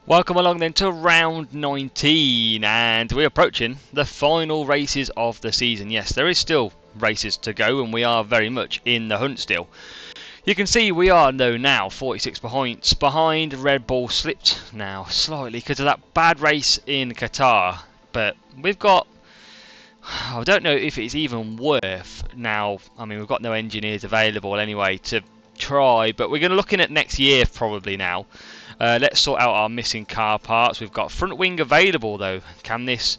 Welcome along then to round 19, and we're approaching the final races of the season. Yes, there is still races to go, and we are very much in the hunt still. You can see we are though now 46 points behind. Red Bull slipped now slightly because of that bad race in Qatar, but we've got, I don't know if it's even worth now. I mean, we've got no engineers available anyway to try, but we're going to looking at next year probably now. Let's sort out our missing car parts. We've got front wing available though. Can this...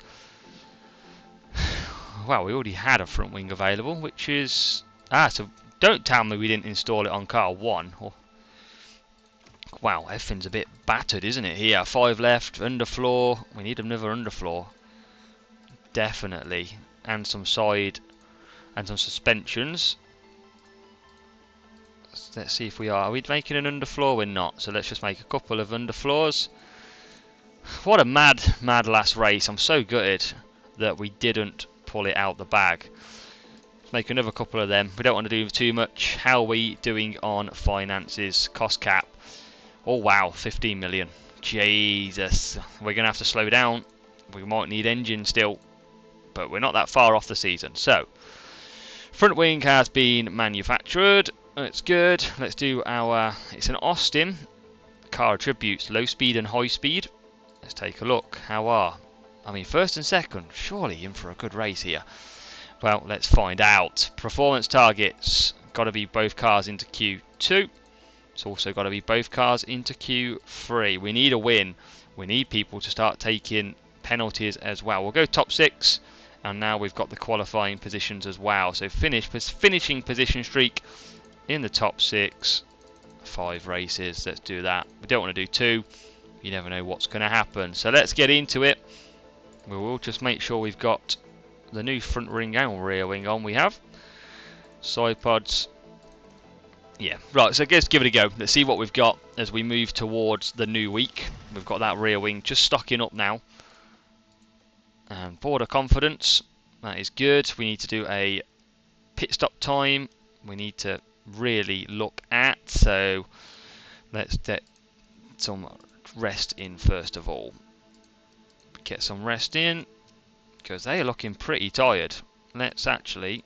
Well, we already had a front wing available, which is... so don't tell me we didn't install it on car 1. Or... Wow, everything's a bit battered, isn't it? Here, 5 left, underfloor. We need another underfloor. Definitely. And some side... and some suspensions. Let's see if we are. Are we making an underfloor? We're not. So let's just make a couple of underfloors. What a mad last race. I'm so gutted that we didn't pull it out the bag. Let's make another couple of them. We don't want to do too much. How are we doing on finances? Cost cap. Oh wow, 15 million. Jesus. We're going to have to slow down. We might need engine still. But we're not that far off the season. So, front wing has been manufactured. That's good. Let's do our... It's an Austin. Car attributes low speed and high speed. Let's take a look. How are... I mean, first and second. Surely in for a good race here. Well, let's find out. Performance targets. Got to be both cars into Q2. It's also got to be both cars into Q3. We need a win. We need people to start taking penalties as well. We'll go top 6. And now we've got the qualifying positions as well. So finishing position streak in the top 6. 5 races. Let's do that. We don't want to do 2. You never know what's going to happen. So let's get into it. We will just make sure we've got the new front wing and rear wing on. We have side pods. Yeah, right. So let's give it a go. Let's see what we've got as we move towards the new week. We've got that rear wing just stocking up now. And border confidence. That is good. We need to do a pit stop time. We need to really look at. So let's get some rest in first of all. Get some rest in because they are looking pretty tired. Let's actually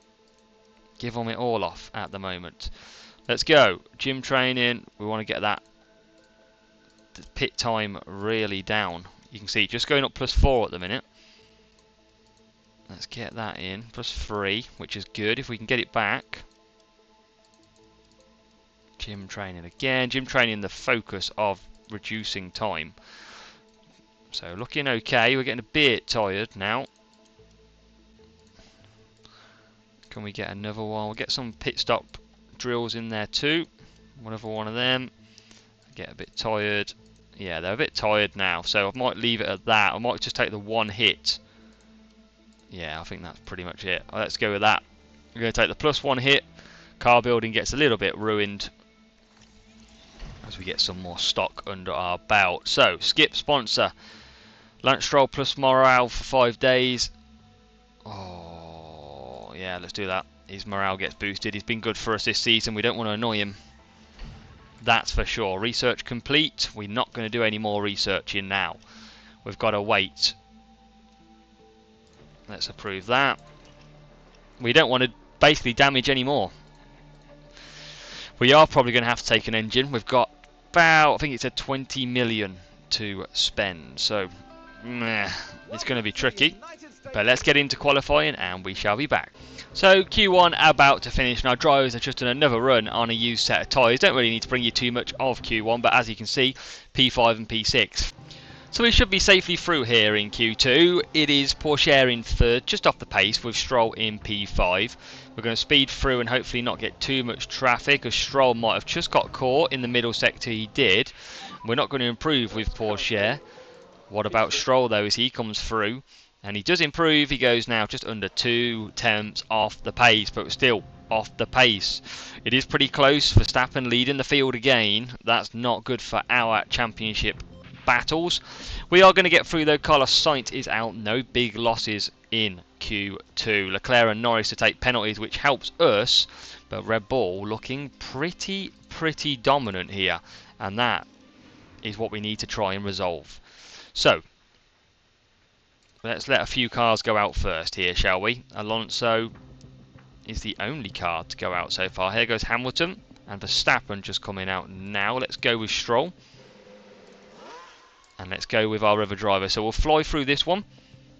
give them it all off at the moment. Let's go. Gym training. We want to get that pit time really down. You can see just going up +4 at the minute. Let's get that in. +3, which is good if we can get it back. Gym training again. Gym training, the focus of reducing time. So looking okay. We're getting a bit tired now. Can we get another one? We'll get some pit stop drills in there too. Another one of them. Get a bit tired. Yeah, they're a bit tired now. So I might leave it at that. I might just take the one hit. Yeah, I think that's pretty much it. Let's go with that. We're going to take the +1 hit. Car building gets a little bit ruined as we get some more stock under our belt. So, skip sponsor. Lance Stroll plus morale for 5 days. Oh, yeah, let's do that. His morale gets boosted. He's been good for us this season. We don't want to annoy him. That's for sure. Research complete. We're not going to do any more researching now. We've got to wait. Let's approve that. We don't want to basically damage any more. We are probably going to have to take an engine. We've got about, I think it's a 20 million to spend. So, it's going to be tricky. But let's get into qualifying and we shall be back. So, Q1 about to finish. Now, drivers have just done another run on a used set of tyres. Don't really need to bring you too much of Q1, but as you can see, P5 and P6. So we should be safely through here in Q2. It is Porsche in third, just off the pace, with Stroll in P5. We're going to speed through and hopefully not get too much traffic, as Stroll might have just got caught in the middle sector. He did. We're not going to improve with Porsche. What about Stroll though, as he comes through? And he does improve. He goes now just under 2 tenths off the pace, but still off the pace. It is pretty close. Verstappen leading the field again. That's not good for our championship battles. We are going to get through though. Carlos Sainz is out. No big losses in Q2. Leclerc and Norris to take penalties, which helps us. But Red Bull looking pretty dominant here. And that is what we need to try and resolve. So, let's let a few cars go out first here, shall we? Alonso is the only car to go out so far. Here goes Hamilton, and Verstappen just coming out now. Let's go with Stroll. And let's go with our other driver. So we'll fly through this one.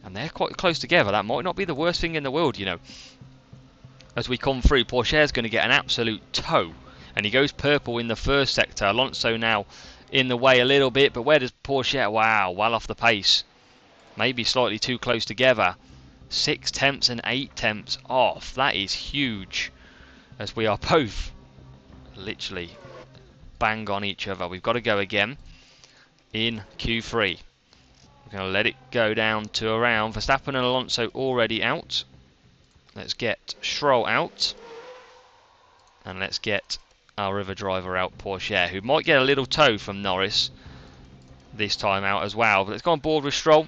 And they're quite close together. That might not be the worst thing in the world, you know. As we come through, Pourchaire's going to get an absolute tow. And he goes purple in the first sector. Alonso now in the way a little bit. But where does Pourchaire... Wow, well off the pace. Maybe slightly too close together. 6 tenths and 8 tenths off. That is huge. As we are both literally bang on each other. We've got to go again in Q3. We're going to let it go down to around. Verstappen and Alonso already out. Let's get Stroll out. And let's get our other driver out, Pourchaire, who might get a little tow from Norris this time out as well. But let's go on board with Stroll.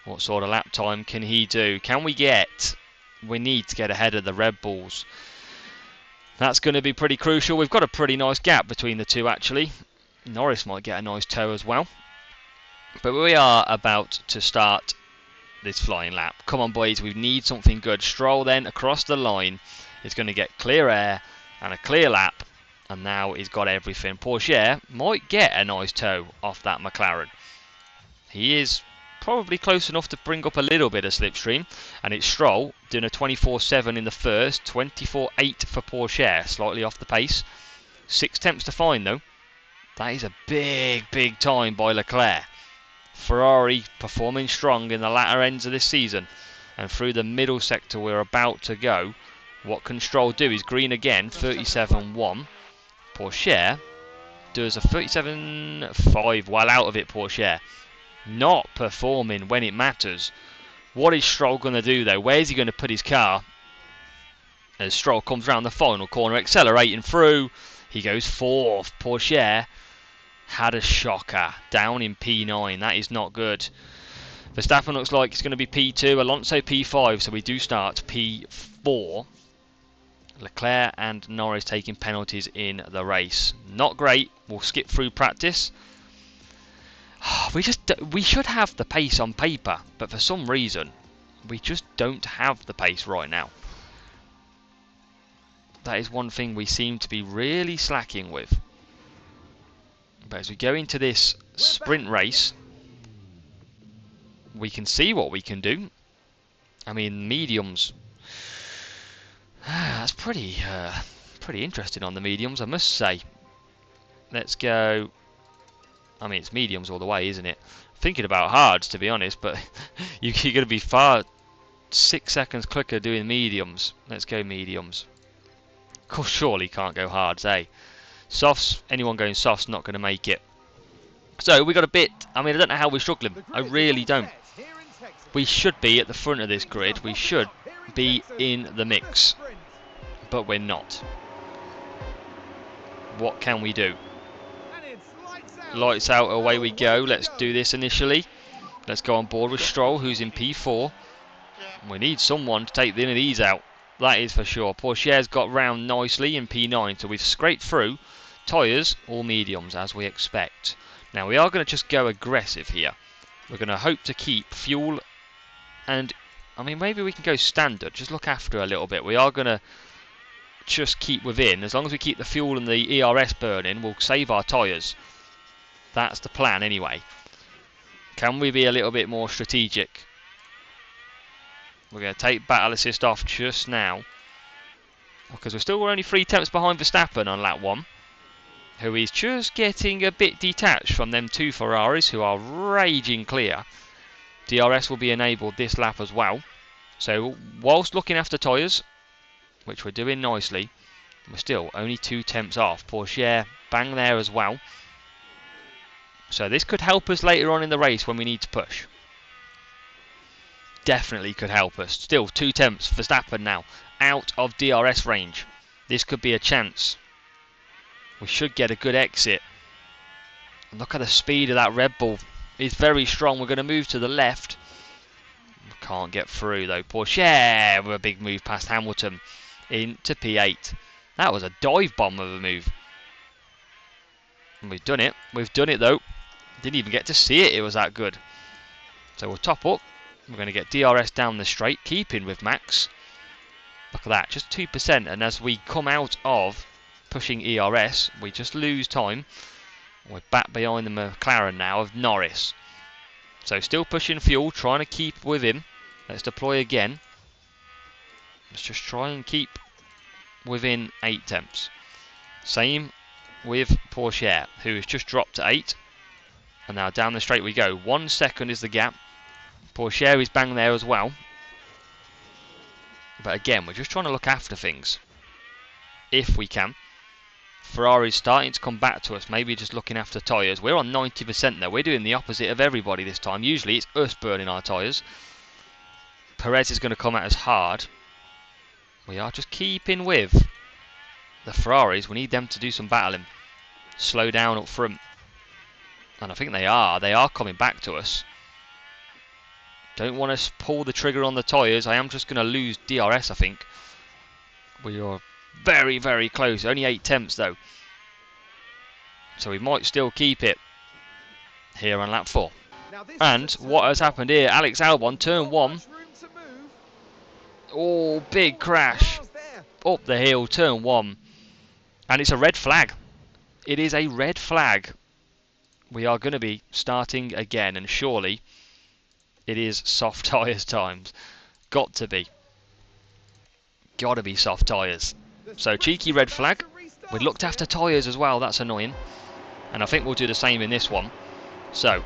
What sort of lap time can he do? Can we get... We need to get ahead of the Red Bulls. That's going to be pretty crucial. We've got a pretty nice gap between the two, actually. Norris might get a nice tow as well. But we are about to start this flying lap. Come on, boys, we need something good. Stroll then across the line is going to get clear air and a clear lap. And now he's got everything. Pourchaire might get a nice tow off that McLaren. He is probably close enough to bring up a little bit of slipstream. And it's Stroll doing a 24.7 in the first. 24.8 for Pourchaire, slightly off the pace. 6 tenths to find, though. That is a big, big time by Leclerc. Ferrari performing strong in the latter ends of this season. And through the middle sector we're about to go. What can Stroll do? He's green again, 37.1. Pourchaire does a 37.5. Well out of it, Pourchaire. Not performing when it matters. What is Stroll going to do, though? Where's he going to put his car? As Stroll comes round the final corner, accelerating through. He goes fourth. Pourchaire had a shocker, down in P9. That is not good. Verstappen looks like it's going to be P2, Alonso P5, so we do start P4. Leclerc and Norris taking penalties in the race. Not great. We'll skip through practice. We should have the pace on paper, but for some reason we just don't have the pace right now. That is one thing we seem to be really slacking with. But as we go into this sprint race, we can see what we can do. I mean, mediums. That's pretty interesting on the mediums, I must say. Let's go. I mean, it's mediums all the way, isn't it? Thinking about hards, to be honest, but you're going to be far 6 seconds quicker doing mediums. Let's go mediums. Of course, surely can't go hards, eh? Softs, anyone going softs not going to make it. So we got a bit. I mean, I don't know how we're struggling. I really don't. We should be at the front of this grid. We should be in the mix, but we're not. What can we do? Lights out, away we go. Let's do this initially. Let's go on board with Stroll, who's in P4. We need someone to take the these out. That is for sure. Pourchaire's got round nicely in P9, so we've scraped through. Tyres, all mediums, as we expect. Now, we are going to just go aggressive here. We're going to hope to keep fuel and... I mean, maybe we can go standard. Just look after a little bit. We are going to just keep within. As long as we keep the fuel and the ERS burning, we'll save our tyres. That's the plan anyway. Can we be a little bit more strategic? We're going to take battle assist off just now, because we're still only 3 tenths behind Verstappen on lap 1, who is just getting a bit detached from them 2 Ferraris who are raging clear. DRS will be enabled this lap as well. So whilst looking after tyres, which we're doing nicely, we're still only 2 tenths off. Pourchaire bang there as well. So this could help us later on in the race when we need to push. Definitely could help us. Still 2 tenths. Verstappen now out of DRS range. This could be a chance. We should get a good exit. Look at the speed of that Red Bull. It's very strong. We're going to move to the left. Can't get through though. Pourchaire with a big move past Hamilton into P8. That was a dive bomb of a move. And we've done it. We've done it though. Didn't even get to see it. It was that good. So we'll top up. We're going to get DRS down the straight, keeping with Max. Look at that, just 2%. And as we come out of pushing ERS, we just lose time. We're back behind the McLaren now of Norris. So still pushing fuel, trying to keep with him. Let's deploy again. Let's just try and keep within 8 temps. Same with Pourchaire, who has just dropped to 8. And now down the straight we go. 1 second is the gap. Pourchaire is bang there as well. But again, we're just trying to look after things, if we can. Ferrari's starting to come back to us, maybe just looking after tyres. We're on 90% though. We're doing the opposite of everybody this time. Usually it's us burning our tyres. Perez is going to come at us hard. We are just keeping with the Ferraris. We need them to do some battling. Slow down up front. And I think they are. They are coming back to us. Don't want to pull the trigger on the tyres. I am just going to lose DRS, I think. We are very, very close. Only 8 temps, though. So we might still keep it here on lap 4. And what has happened here? Alex Albon, turn 1. Oh, big crash. Up the hill, turn 1. And it's a red flag. It is a red flag. We are going to be starting again, and surely it is soft tyres times. Got to be. Gotta be soft tyres. So cheeky red flag. We looked after tyres as well, that's annoying. And I think we'll do the same in this one. So,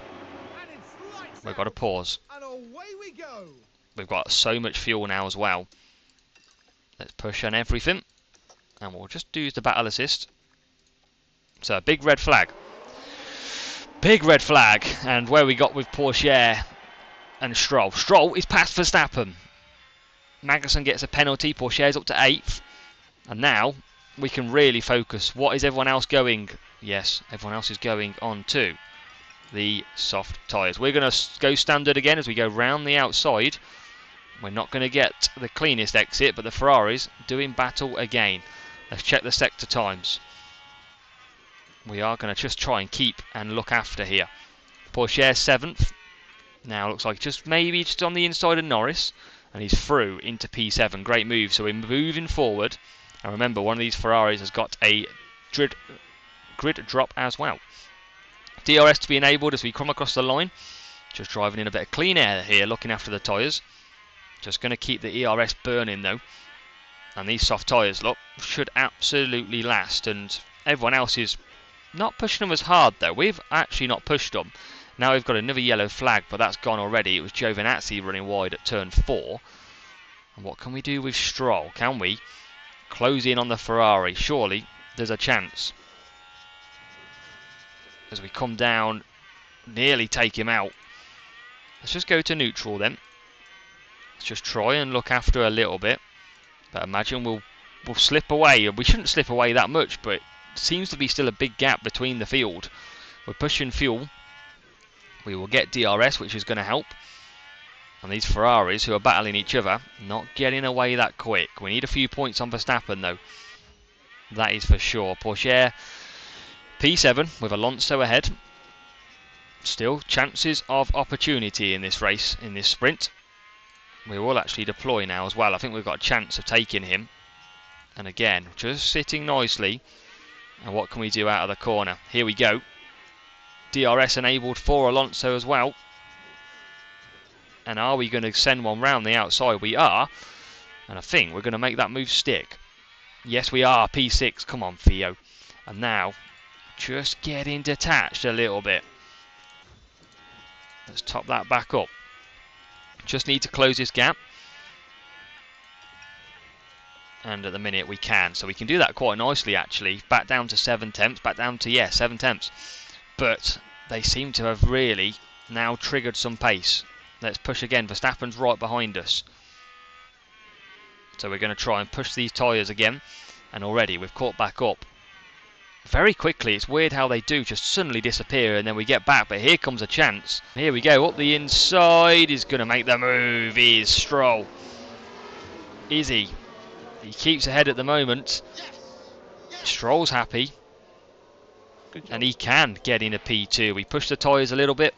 we've got to pause. We've got so much fuel now as well. Let's push on everything. And we'll just do the battle assist. So, a big red flag. Big red flag. And where we got with Pourchaire and Stroll. Stroll is past Verstappen. Magnussen gets a penalty. Pourchaire's up to 8th. And now we can really focus. What is everyone else going? Yes, everyone else is going on to the soft tyres. We're going to go standard again as we go round the outside. We're not going to get the cleanest exit, but the Ferraris doing battle again. Let's check the sector times. We are going to just try and keep and look after here. Pourchaire 7th. Now looks like just maybe just on the inside of Norris. And he's through into P7. Great move. So we're moving forward. And remember, one of these Ferraris has got a grid drop as well. DRS to be enabled as we come across the line. Just driving in a bit of clean air here, looking after the tyres. Just going to keep the ERS burning though. And these soft tyres, look, should absolutely last. And everyone else is not pushing them as hard though. We've actually not pushed them. Now we've got another yellow flag, but that's gone already. It was Giovinazzi running wide at turn 4. And what can we do with Stroll? Can we close in on the Ferrari? Surely there's a chance. As we come down, nearly take him out. Let's just go to neutral then. Let's just try and look after a little bit. But imagine we'll slip away. We shouldn't slip away that much, but it seems to be still a big gap between the field. We're pushing fuel. We will get DRS, which is going to help. And these Ferraris, who are battling each other, not getting away that quick. We need a few points on Verstappen, though. That is for sure. Pourchaire, P7, with Alonso ahead. Still, chances of opportunity in this race, in this sprint. We will actually deploy now as well. I think we've got a chance of taking him. And again, just sitting nicely. And what can we do out of the corner? Here we go. DRS enabled for Alonso as well. And are we going to send one round the outside? We are. And I think we're going to make that move stick. Yes, we are. P6. Come on, Theo. And now, just getting detached a little bit. Let's top that back up. Just need to close this gap. And at the minute we can. So we can do that quite nicely, actually. Back down to 7 temps. Back down to, 7 temps. But they seem to have really now triggered some pace. Let's push again. Verstappen's right behind us. So we're going to try and push these tyres again. And already we've caught back up. Very quickly. It's weird how they do just suddenly disappear and then we get back. But here comes a chance. Here we go. Up the inside. He's going to make the move. Is Stroll. Is he? He keeps ahead at the moment. Stroll's happy. and he can get in a P2. We pushed the tyres a little bit,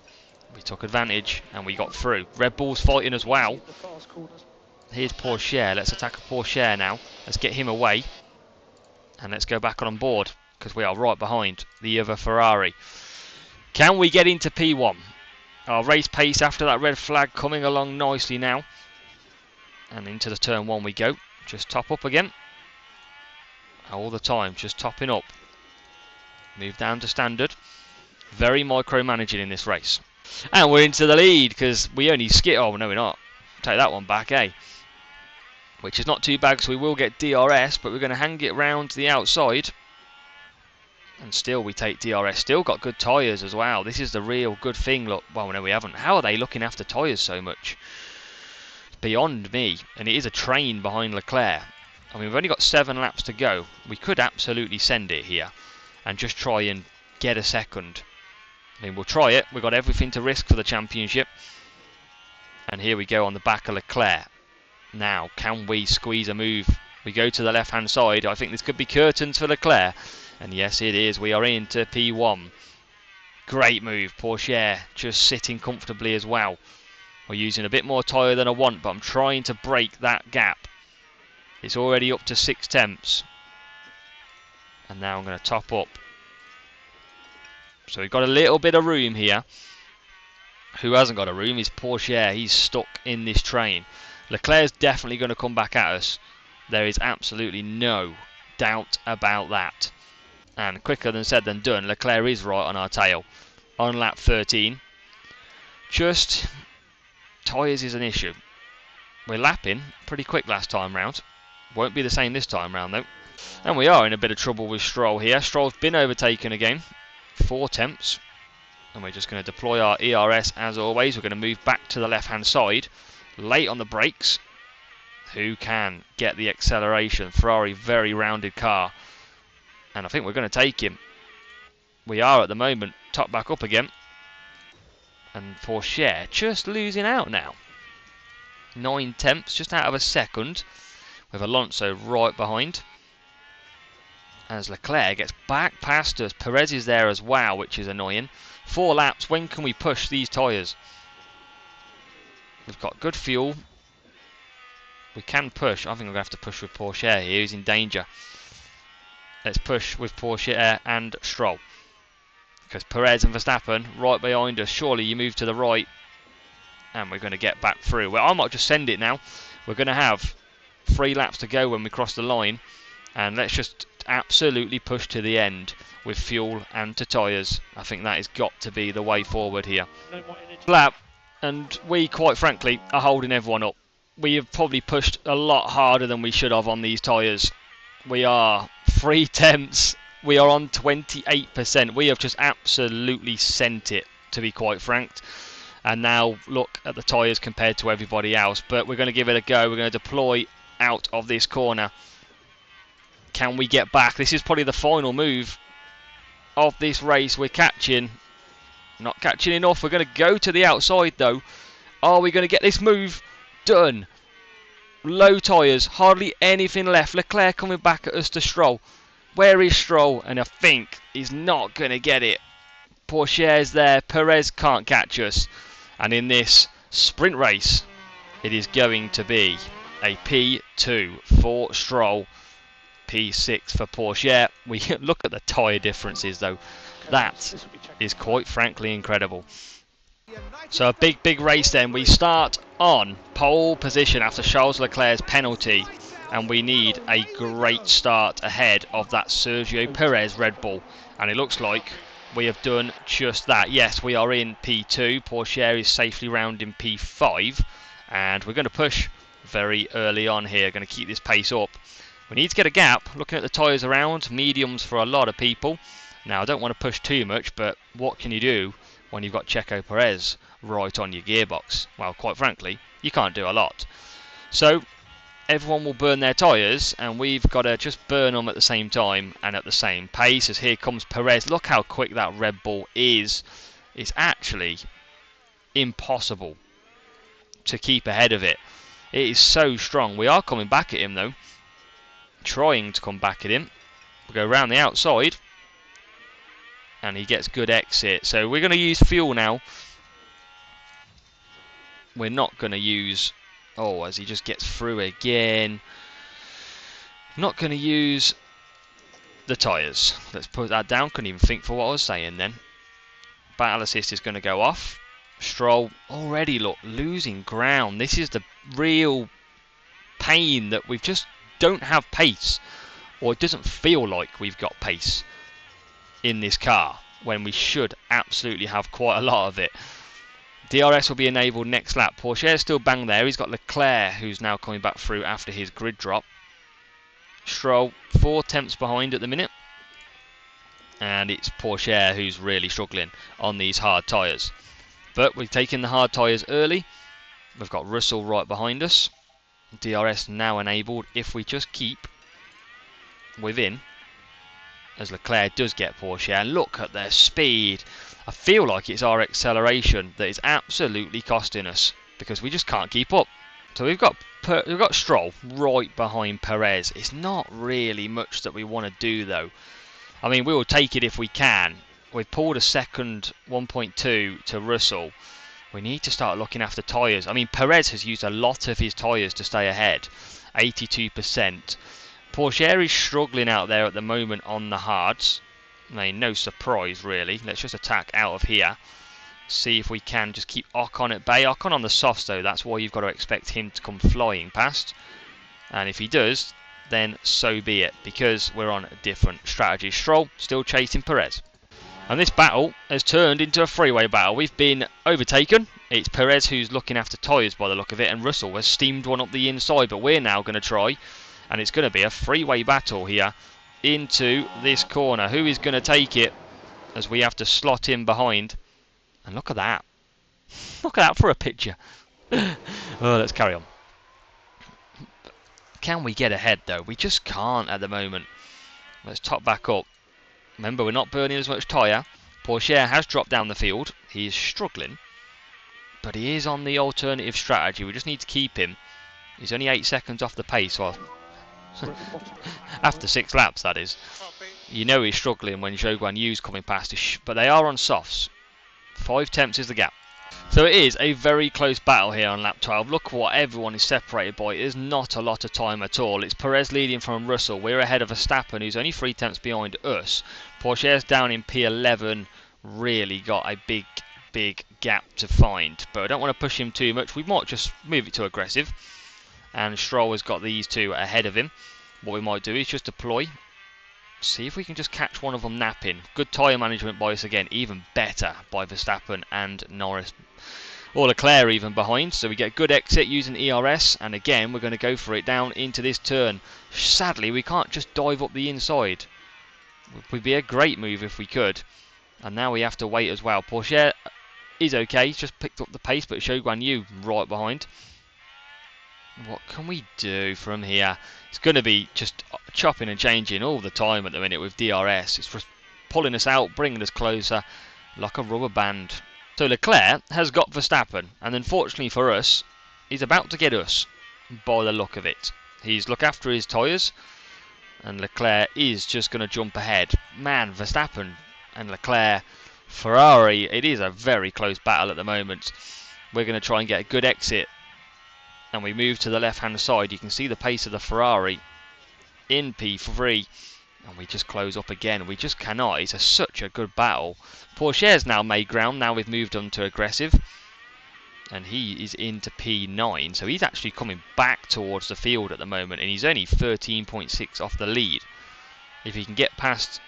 we took advantage, and we got through. Red Bull's fighting as well. Here's Pourchaire. Let's attack Pourchaire now. Let's get him away, and let's go back on board, because we are right behind the other Ferrari. Can we get into P1? Our race pace after that red flag coming along nicely now. And into the turn 1 we go. Just top up again. All the time, just topping up. Move down to standard. Very micromanaging in this race. And we're into the lead because we only skid. Oh, no, we're not. Take that one back, eh? Which is not too bad because we will get DRS, but we're going to hang it round to the outside. And still we take DRS. Still got good tyres as well. This is the real good thing. Look, well, no, we haven't. How are they looking after tyres so much? It's beyond me. And it is a train behind Leclerc. I mean, we've only got 7 laps to go. We could absolutely send it here and just try and get a second. I mean, we'll try it. We've got everything to risk for the championship. And here we go on the back of Leclerc. Now, can we squeeze a move? We go to the left-hand side. I think this could be curtains for Leclerc. And yes, it is. We are into P1. Great move. Pourchaire just sitting comfortably as well. We're using a bit more tyre than I want, but I'm trying to break that gap. It's already up to 6 tenths. And now I'm going to top up. So we've got a little bit of room here. Who hasn't got a room is Pourchaire. He's stuck in this train. Leclerc's definitely going to come back at us. There is absolutely no doubt about that. And quicker than said than done, Leclerc is right on our tail. On lap 13. Just tyres is an issue. We're lapping pretty quick last time round. Won't be the same this time round though. And we are in a bit of trouble with Stroll here. Stroll's been overtaken again. 4 tenths. And we're just going to deploy our ERS as always. We're going to move back to the left hand side. Late on the brakes. Who can get the acceleration? Ferrari, very rounded car. And I think we're going to take him. We are at the moment. Top back up again. And Pourchaire just losing out now. 9 tenths, just out of a second. With Alonso right behind. As Leclerc gets back past us. Perez is there as well, which is annoying. 4 laps. When can we push these tyres? We've got good fuel. We can push. I think I'm going to have to push with Pourchaire here. He's in danger. Let's push with Pourchaire and Stroll. Because Perez and Verstappen right behind us. Surely you move to the right. And we're going to get back through. Well, I might just send it now. We're going to have 3 laps to go when we cross the line. And let's just absolutely push to the end with fuel and to tyres. I think that has got to be the way forward here. Lap. And we, quite frankly, are holding everyone up. We have probably pushed a lot harder than we should have on these tyres. We are 3 tenths. We are on 28%. We have just absolutely sent it, to be quite frank. And now look at the tyres compared to everybody else. But we're going to give it a go. We're going to deploy out of this corner. Can we get back? This is probably the final move of this race. We're catching. Not catching enough. We're going to go to the outside though. Are we going to get this move done? Low tyres. Hardly anything left. Leclerc coming back at us to Stroll. Where is Stroll? And I think he's not going to get it. Pourchaire's there. Perez can't catch us. And in this sprint race, it is going to be a P2 for Stroll. P6 for Pourchaire. We look at the tyre differences though. That is quite frankly incredible. So a big race then. We start on pole position after Charles Leclerc's penalty. And we need a great start ahead of that Sergio Perez Red Bull. And it looks like we have done just that. Yes, we are in P2. Pourchaire is safely round in P5. And we're going to push very early on here. Going to keep this pace up. We need to get a gap. Looking at the tyres around, mediums for a lot of people. Now, I don't want to push too much, but what can you do when you've got Checo Perez right on your gearbox? Well, quite frankly, you can't do a lot. So, everyone will burn their tyres, and we've got to just burn them at the same time and at the same pace. As here comes Perez. Look how quick that Red Bull is. It's actually impossible to keep ahead of it. It is so strong. We are coming back at him, though. Trying to come back at him. We'll go around the outside. and he gets good exit. So we're going to use fuel now. We're not going to use... Oh, as he just gets through again. Not going to use the tyres. Let's put that down. Couldn't even think for what I was saying then. Battle assist is going to go off. Stroll already, look, losing ground. This is the real pain, that we just don't have pace, or it doesn't feel like we've got pace in this car when we should absolutely have quite a lot of it. DRS will be enabled next lap. Pourchaire is still bang there. He's got Leclerc, who's now coming back through after his grid drop. Stroll 4 tenths behind at the minute, and it's Pourchaire who's really struggling on these hard tyres. But we've taken the hard tyres early. We've got Russell right behind us. DRS now enabled if we just keep within, as Leclerc does get Pourchaire. Look at their speed. I feel like it's our acceleration that is absolutely costing us, because we just can't keep up. So we've got Stroll right behind Perez. It's not really much that we want to do though. I mean, we will take it if we can. We've pulled a second 1.2 to Russell. We need to start looking after tyres. I mean, Perez has used a lot of his tyres to stay ahead. 82%. Pourchaire is struggling out there at the moment on the hards. I mean, no surprise really. Let's just attack out of here. See if we can just keep Ocon at bay. Ocon on the softs though, that's why you've got to expect him to come flying past. And if he does, then so be it, because we're on a different strategy. Stroll still chasing Perez. And this battle has turned into a freeway battle. We've been overtaken. It's Perez who's looking after tyres by the look of it, and Russell has steamed one up the inside, but we're now going to try, and it's going to be a freeway battle here into this corner. Who is going to take it, as we have to slot in behind? And look at that. Look at that for a picture. Oh, let's carry on. Can we get ahead though? We just can't at the moment. Let's top back up. Remember, we're not burning as much tyre. Pourchaire has dropped down the field. He is struggling, but he is on the alternative strategy. We just need to keep him. He's only 8 seconds off the pace. Well, after 6 laps, that is. You know he's struggling when Zhou Guan Yu's coming past, but they are on softs. 5 tenths is the gap. So it is a very close battle here on lap 12. Look what everyone is separated by. It is not a lot of time at all. It's Perez leading from Russell. We're ahead of Verstappen, who's only 3 tenths behind us. Pourchaire's down in P11. Really got a big gap to find. But I don't want to push him too much. We might just move it to aggressive. And Stroll has got these two ahead of him. What we might do is just deploy. See if we can just catch one of them napping. Good tyre management by us again. Even better by Verstappen and Norris. Or Leclerc even behind. So we get good exit using ERS. And again, we're going to go for it down into this turn. Sadly, we can't just dive up the inside. It would be a great move if we could. And now we have to wait as well. Pourchaire is okay. He's just picked up the pace. But Zhou Guan Yu right behind. What can we do from here? It's going to be just chopping and changing all the time at the minute with DRS. It's just pulling us out, bringing us closer like a rubber band. So Leclerc has got Verstappen, and unfortunately for us, he's about to get us by the look of it. He's looked after his tyres, and Leclerc is just going to jump ahead. Man, Verstappen and Leclerc, Ferrari, it is a very close battle at the moment. We're going to try and get a good exit. And we move to the left hand side. You can see the pace of the Ferrari in P3, and we just close up again. We just cannot. It's such a good battle. Pourchaire's now made ground. Now we've moved on to aggressive, and he is into P9, so he's actually coming back towards the field at the moment, and he's only 13.6 off the lead. If he can get past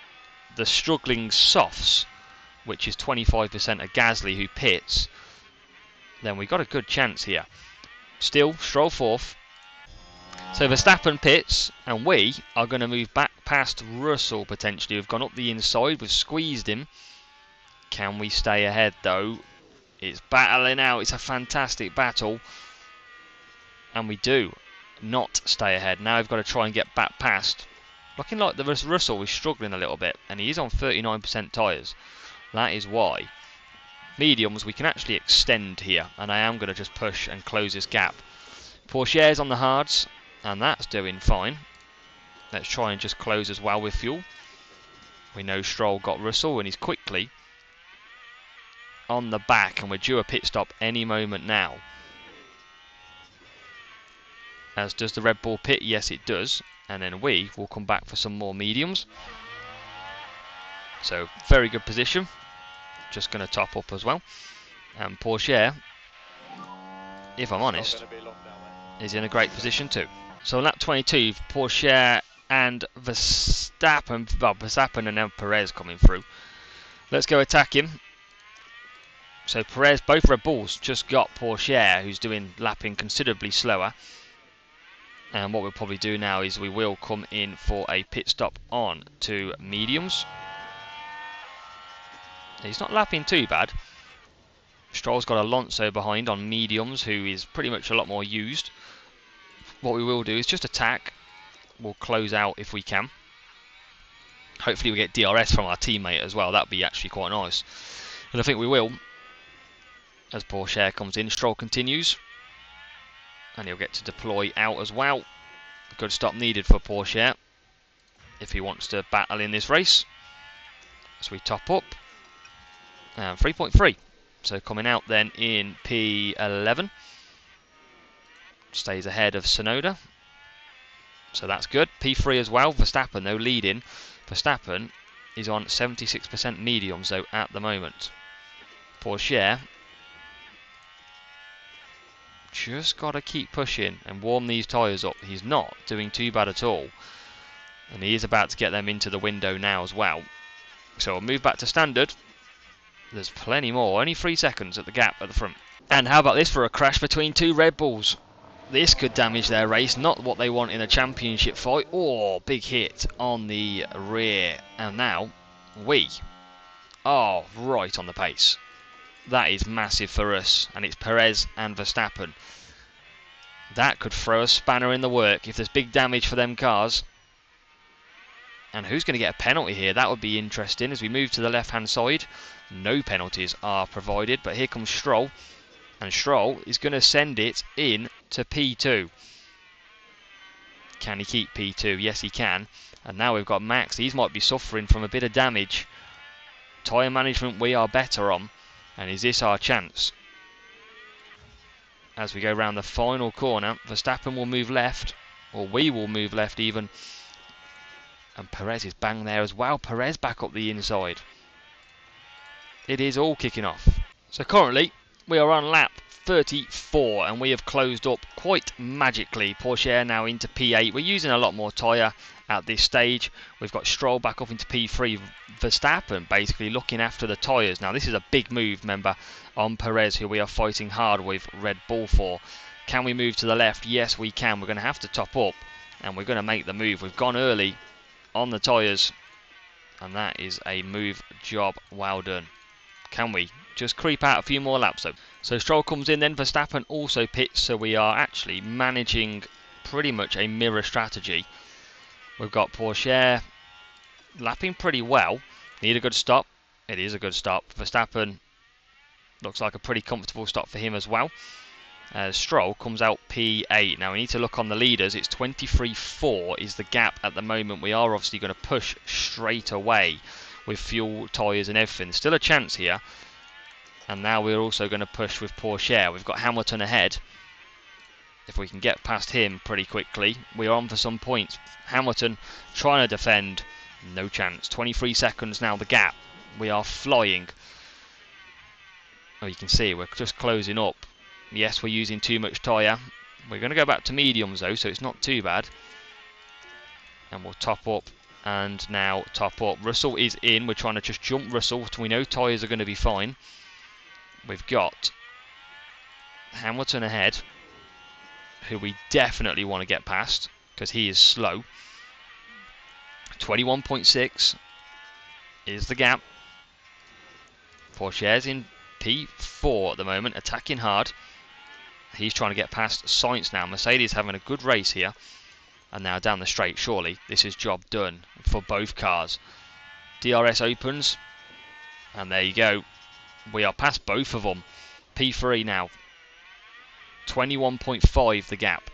the struggling softs, which is 25% of Gasly who pits, then we've got a good chance here. Still, Stroll 4th. So Verstappen pits, and we are going to move back past Russell potentially. We've gone up the inside, we've squeezed him. Can we stay ahead though? It's battling out, it's a fantastic battle. And we do not stay ahead. Now we've got to try and get back past. Looking like the Russell is struggling a little bit, and he is on 39% tyres. That is why. Mediums, we can actually extend here, and I am going to just push and close this gap. Pourchaire's on the hards, and that's doing fine. Let's try and just close as well with fuel. We know Stroll got Russell and he's quickly on the back, and we're due a pit stop any moment now. As does the Red Bull pit, yes it does, and then we will come back for some more mediums. So very good position, just going to top up as well. And Porsche, if I'm honest, is in a great position too. So lap 22, Porsche and Verstappen, well, Verstappen and then Perez coming through. Let's go attack him. So Perez, both Red Bulls, just got Porsche, who's doing lapping considerably slower. And what we'll probably do now is we will come in for a pit stop on to mediums. He's not lapping too bad. Stroll's got Alonso behind on mediums, who is pretty much a lot more used. What we will do is just attack. We'll close out if we can. Hopefully we get DRS from our teammate as well. That'd be actually quite nice. And I think we will. As Porsche comes in, Stroll continues. And he'll get to deploy out as well. Good stop needed for Porsche if he wants to battle in this race. So we top up. 3.3. So coming out then in P11. Stays ahead of Tsunoda. So that's good. P3 as well. Verstappen though leading. Verstappen is on 76% mediums though at the moment. Porsche just got to keep pushing and warm these tyres up. He's not doing too bad at all. And he is about to get them into the window now as well. So we'll move back to standard. There's plenty more. Only 3 seconds at the gap at the front. And how about this for a crash between two Red Bulls? This could damage their race. Not what they want in a championship fight. Oh, big hit on the rear. And now we are right on the pace. That is massive for us. And it's Perez and Verstappen. That could throw a spanner in the work if there's big damage for them cars. And who's going to get a penalty here? That would be interesting as we move to the left-hand side. No penalties are provided, but here comes Stroll. And Stroll is going to send it in to P2. Can he keep P2? Yes, he can. And now we've got Max. These might be suffering from a bit of damage. Tyre management we are better on. And is this our chance? As we go round the final corner, Verstappen will move left. Or we will move left even. And Perez is bang there as well. Perez back up the inside. It is all kicking off. So currently we are on lap 34 and we have closed up quite magically. Porsche now into P8. We're using a lot more tyre at this stage. We've got Stroll back up into P3. Verstappen basically looking after the tyres. Now this is a big move, remember, on Perez, who we are fighting hard with Red Bull for. Can we move to the left? Yes, we can. We're going to have to top up and we're going to make the move. We've gone early on the tyres and that is a move job well done. Can we just creep out a few more laps though? So Stroll comes in, then Verstappen also pits, so we are actually managing pretty much a mirror strategy. We've got Porsche lapping pretty well. Need a good stop. It is a good stop. Verstappen looks like a pretty comfortable stop for him as well. Stroll comes out P8. Now we need to look on the leaders. It's 23.4 is the gap at the moment. We are obviously going to push straight away with fuel, tyres and everything. Still a chance here. And now we're also going to push with Porsche. We've got Hamilton ahead. If we can get past him pretty quickly, we're on for some points. Hamilton trying to defend. No chance. 23 seconds now the gap. We are flying. Oh, you can see we're just closing up. Yes, we're using too much tyre. We're going to go back to mediums though, so it's not too bad. And we'll top up. And now top up. Russell is in. We're trying to just jump Russell. We know tyres are going to be fine. We've got Hamilton ahead, who we definitely want to get past because he is slow. 21.6 is the gap. Porsche's in P4 at the moment, attacking hard. He's trying to get past Sainz now. Mercedes having a good race here. And now down the straight, surely this is job done for both cars. DRS opens. And there you go. We are past both of them. P3 now. 21.5 the gap.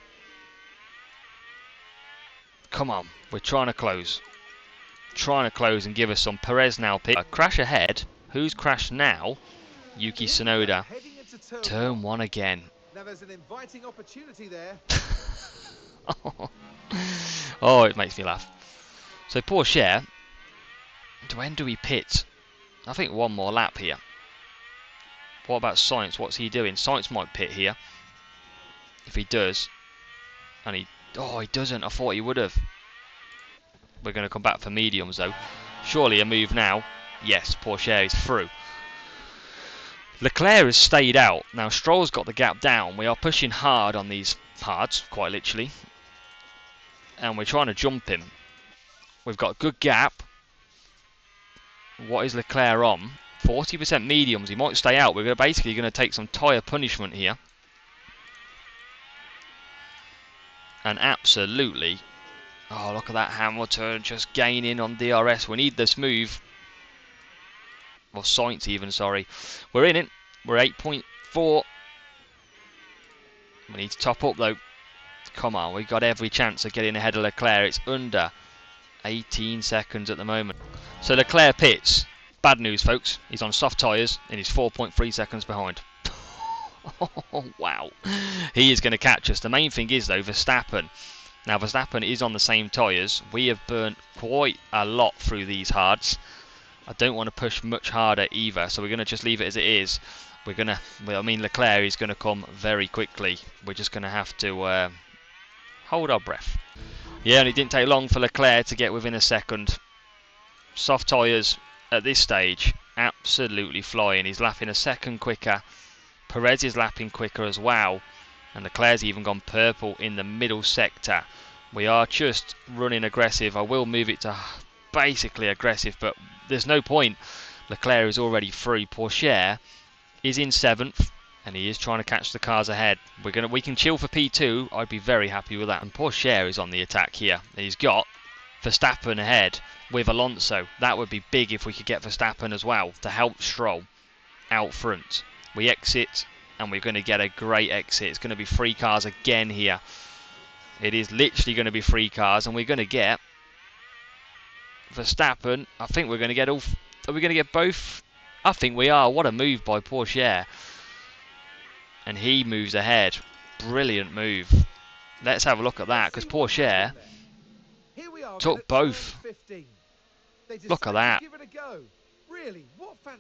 Come on, we're trying to close. trying to close and give us some. Perez now pit. Crash ahead. Who's crashed now? Yuki Tsunoda. Turn 1 again. Now there's an inviting opportunity there. Oh, it makes me laugh. So Porsche, when do we pit? I think one more lap here. What about Sainz? What's he doing? Sainz might pit here. If he does. And he doesn't. I thought he would have. We're going to come back for mediums though. Surely a move now. Yes, Porsche is through. Leclerc has stayed out. Now Stroll's got the gap down. We are pushing hard on these hards, quite literally. And we're trying to jump him. We've got a good gap. What is Leclerc on? 40% mediums. He might stay out. We're basically going to take some tyre punishment here. And absolutely... Oh, look at that Hamilton just gaining on DRS. We need this move. Or Sainz even, sorry. We're in it. We're 8.4. We need to top up though. Come on, we've got every chance of getting ahead of Leclerc. It's under 18 seconds at the moment. So Leclerc pits. Bad news, folks. He's on soft tyres and he's 4.3 seconds behind. Oh, wow. He is going to catch us. The main thing is, though, Verstappen. Now, Verstappen is on the same tyres. We have burnt quite a lot through these hards. I don't want to push much harder either, so we're going to just leave it as it is. We're going to... Well, I mean, Leclerc is going to come very quickly. We're just going to have to hold our breath. Yeah, and it didn't take long for Leclerc to get within a second. Soft tyres at this stage, absolutely flying. He's lapping a second quicker. Perez is lapping quicker as well. And Leclerc's even gone purple in the middle sector. We are just running aggressive. I will move it to basically aggressive, but there's no point. Leclerc is already through. Porsche is in 7th, and he is trying to catch the cars ahead. We can chill for P2. I'd be very happy with that. And Porsche is on the attack here. He's got Verstappen ahead with Alonso. That would be big if we could get Verstappen as well to help Stroll out front. We exit, and we're going to get a great exit. It's going to be 3 cars again here. It is literally going to be 3 cars, and we're going to get Verstappen. I think we're going to get all... Are we going to get both? I think we are. What a move by Porsche. And he moves ahead. Brilliant move. Let's have a look at that, because Porsche took both. Look at that.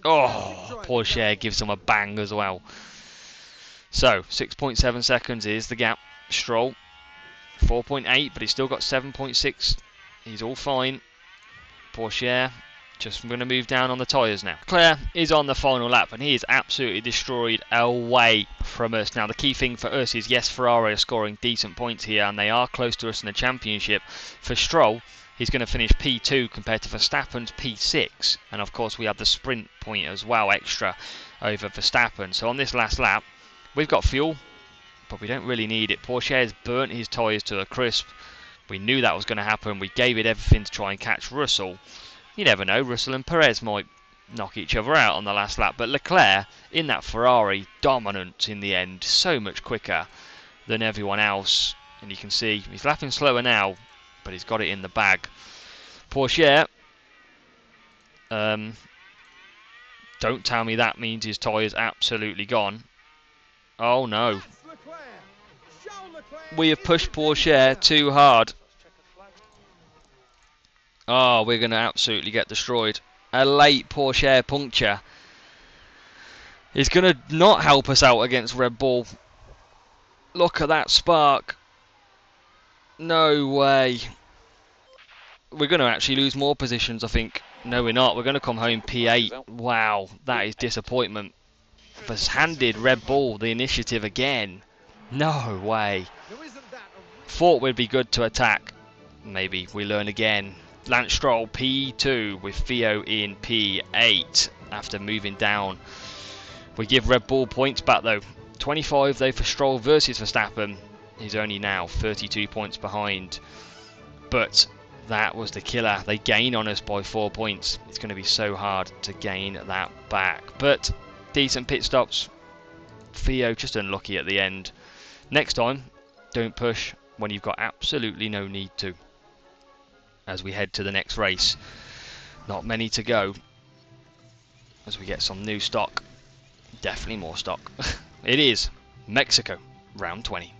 Oh, Porsche gives them a bang as well. So, 6.7 seconds is the gap. Stroll, 4.8, but he's still got 7.6. He's all fine. Porsche, just going to move down on the tyres now. Leclerc is on the final lap, and he is absolutely destroyed away from us. Now, the key thing for us is, yes, Ferrari are scoring decent points here, and they are close to us in the championship. For Stroll, he's going to finish P2 compared to Verstappen's P6. And, of course, we have the sprint point as well, extra over Verstappen. So, on this last lap, we've got fuel, but we don't really need it. Porsche has burnt his tyres to a crisp. We knew that was going to happen. We gave it everything to try and catch Russell. You never know, Russell and Perez might knock each other out on the last lap. But Leclerc, in that Ferrari, dominant in the end. So much quicker than everyone else. And you can see he's lapping slower now, but he's got it in the bag. Porsche, don't tell me that means his tyre's absolutely gone. Oh no. We have pushed Porsche too hard. Oh, we're going to absolutely get destroyed. A late Porsche puncture is going to not help us out against Red Bull. Look at that spark. No way. We're going to actually lose more positions, I think. No, we're not. We're going to come home P8. Wow, that is disappointment. Has handed Red Bull the initiative again. No way. Thought we'd be good to attack. Maybe we learn again. Lance Stroll P2 with Theo in P8 after moving down. We give Red Bull points back though. 25 though for Stroll versus Verstappen. He's only now 32 points behind. But that was the killer. They gain on us by 4 points. It's going to be so hard to gain that back. But decent pit stops. Theo just unlucky at the end. Next time, don't push when you've got absolutely no need to. as we head to the next race. Not many to go as we get some new stock. Definitely more stock. It is Mexico, round 20.